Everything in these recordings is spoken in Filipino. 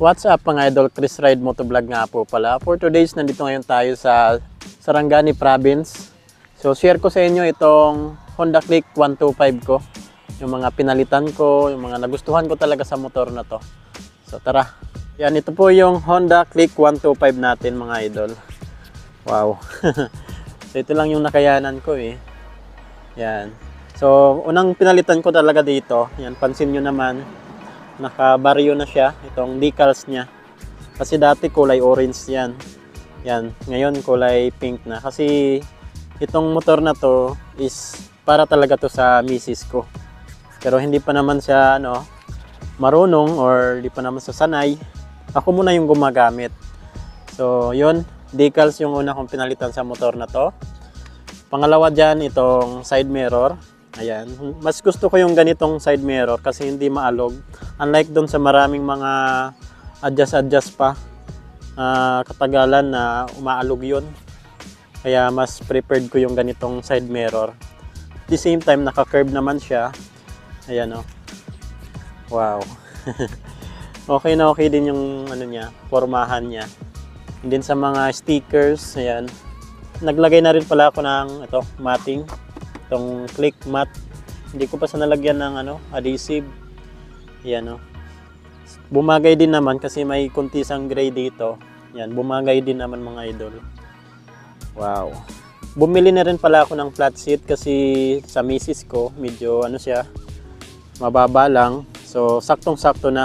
What's up mga idol, Chris Ride Motovlog nga po pala. For today's, nandito ngayon tayo sa Sarangani Province. So share ko sa inyo itong Honda Click 125 ko. Yung mga pinalitan ko, yung mga nagustuhan ko talaga sa motor na to. So tara. Yan, ito po yung Honda Click 125 natin mga idol. Wow. So ito lang yung nakayanan ko eh. Yan. So unang pinalitan ko talaga dito. Yan, pansin nyo naman. Nakabaryo na siya, itong decals niya. Kasi dati kulay orange yan. Yan, ngayon kulay pink na. Kasi itong motor na to is para talaga to sa misis ko. Pero hindi pa naman siya marunong or hindi pa naman sa sanay. Ako muna yung gumagamit. So yun, decals yung una kong pinalitan sa motor na to. Pangalawa dyan, itong side mirror. Ayan, mas gusto ko yung ganitong side mirror kasi hindi maalog. Unlike doon sa maraming mga adjust pa katagalan na umaalog yun. Kaya mas preferred ko yung ganitong side mirror. At the same time, naka-curve naman siya. Ayan o. Wow. Okay na okay din yung niya, formahan niya. And then sa mga stickers, ayan. Naglagay na rin pala ako ng matting. Itong click mat. Hindi ko pa sa nalagyan ng adhesive. Yan Bumagay din naman kasi may kuntisang gray dito. Yan, bumagay din naman mga idol. Wow. Bumili na rin pala ako ng flat seat kasi sa misis ko, medyo siya, mababa lang. So, saktong-sakto na.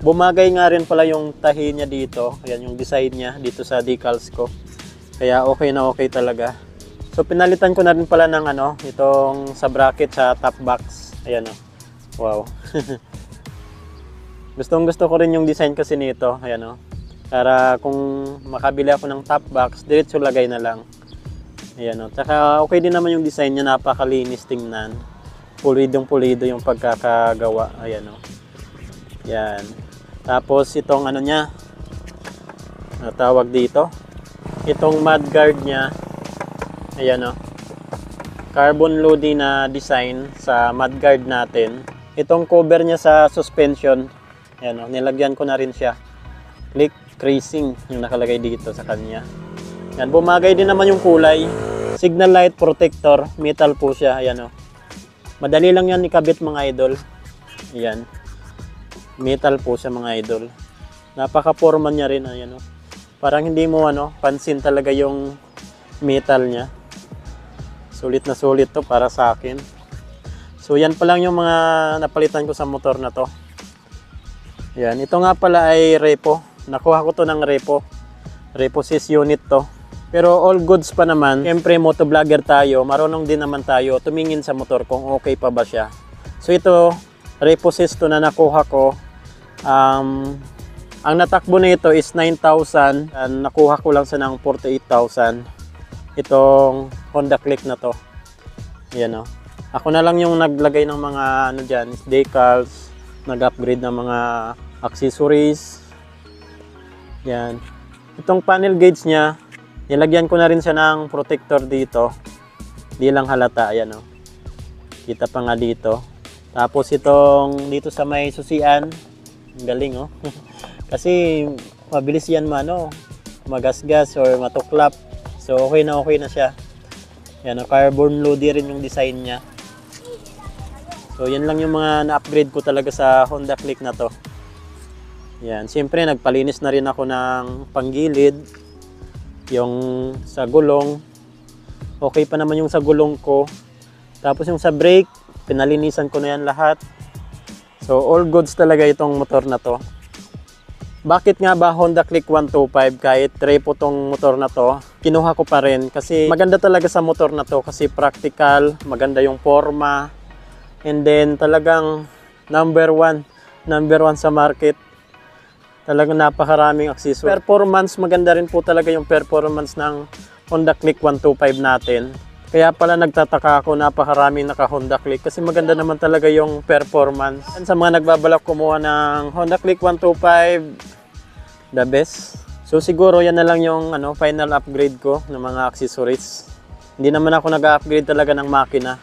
Bumagay nga rin pala yung tahi niya dito. Ayan yung design niya dito sa decals ko. Kaya okay na okay talaga. So pinalitan ko na rin pala ng itong sa bracket sa top box. Ayan Wow. Gusto ko rin yung design kasi nito. Ayan Para kung makabili ako ng top box, diretso lagay na lang. Ayan Tsaka okay din naman yung design niya, napakalinis tingnan. Pulidong-pulido yung pagkakagawa. Ayan Yan. Tapos itong niya, tawag dito. Itong mudguard niya. Ayan carbon loading na design sa mudguard natin. Itong cover niya sa suspension, ayan nilagyan ko na rin siya. Click creasing yung nakalagay dito sa kanya. Yan, bumagay din naman yung kulay. Signal light protector, metal po siya. Ayan madali lang yan ikabit mga idol. Ayan. Metal po siya mga idol. Napaka-formal niya rin. Ayan Parang hindi mo pansin talaga yung metal niya. Sulit na sulit to para sa akin. So yan pa lang yung mga napalitan ko sa motor na to. Yan, ito nga pala ay repo. Nakuha ko to ng repo. Repo 6 unit to. Pero all goods pa naman. Siyempre motovlogger tayo. Marunong din naman tayo tumingin sa motor kung okay pa ba siya. So ito, repo 6 to na nakuha ko. Ang natakbo na ito is 9,000. Nakuha ko lang sa ng 48,000. Itong Honda Click na to. Ayan Ako na lang yung naglagay ng mga dyan, decals, nag-upgrade ng mga accessories. Yan. Itong panel gauge niya, nilagyan ko na rin siya ng protector dito. Di lang halata, ayan Kita pa nga dito. Tapos itong dito sa may susian, ang galing Kasi mabilis yan magasgas or matuklap. So okay na siya. Yan carbon loading rin yung design niya. So yan lang yung mga na-upgrade ko talaga sa Honda Click na to. Yan, siyempre nagpalinis na rin ako ng panggilid. Yung sa gulong, okay pa naman yung sa gulong ko. Tapos yung sa brake, pinalinisan ko na yan lahat. So all goods talaga itong motor na to. Bakit nga ba Honda Click 125 kahit repo tong motor na to? Kinuha ko pa rin kasi maganda talaga sa motor na to kasi practical, maganda yung forma. And then talagang number one sa market. Talagang napakaraming accessories. Performance, maganda rin po talaga yung performance ng Honda Click 125 natin. Kaya pala nagtataka ako, napakaraming naka Honda Click kasi maganda naman talaga yung performance. And sa mga nagbabalak kumuha ng Honda Click 125, the best. So siguro yan na lang yung final upgrade ko ng mga accessories. Hindi naman ako nag-upgrade talaga ng makina.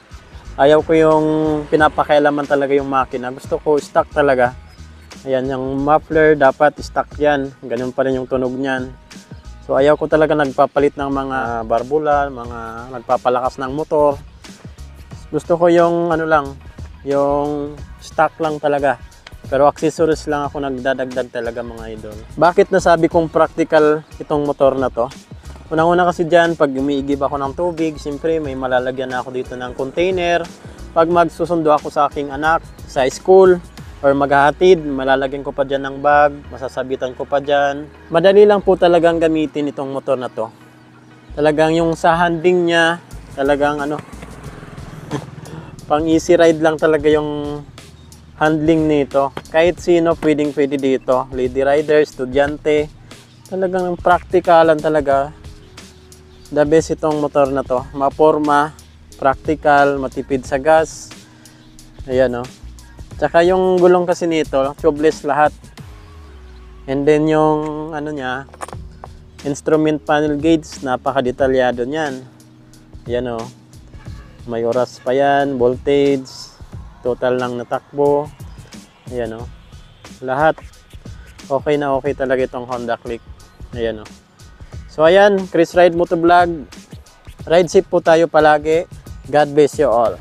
Ayaw ko yung pinapakailaman talaga yung makina. Gusto ko stock talaga. Ayan, yung muffler dapat stock yan. Ganun pa rin yung tunog niyan. So ayaw ko talaga nagpapalit ng mga barbula, mga nagpapalakas ng motor. Gusto ko yung ano lang, yung stock lang talaga. Pero accessories lang ako nagdadagdag talaga mga idol. Bakit nasabi kong practical itong motor na to? Unang-una kasi dyan, pag umiigib ako ng tubig, siyempre may malalagyan na ako dito ng container. Pag magsusundo ako sa aking anak sa school or maghahatid, malalagyan ko pa dyan ng bag, masasabitan ko pa dyan. Madali lang po talagang gamitin itong motor na to. Talagang yung sa handling niya, talagang ano, pang easy ride lang talaga yung handling nito. Kahit sino pwede dito. Lady rider, estudyante. Talagang praktikalan talaga. The best itong motor na to. Maporma, practical, matipid sa gas. Ayan o. Tsaka yung gulong kasi nito, tubeless lahat. And then yung ano niya, instrument panel gauge, napaka-detalyado niyan. Ayan o. May oras pa yan, voltage, total lang natakbo. Ayan o. Lahat. Okay na okay talaga itong Honda Click. Ayan o. So ayan, Chris Ride Motovlog. Ride safe po tayo palagi. God bless you all.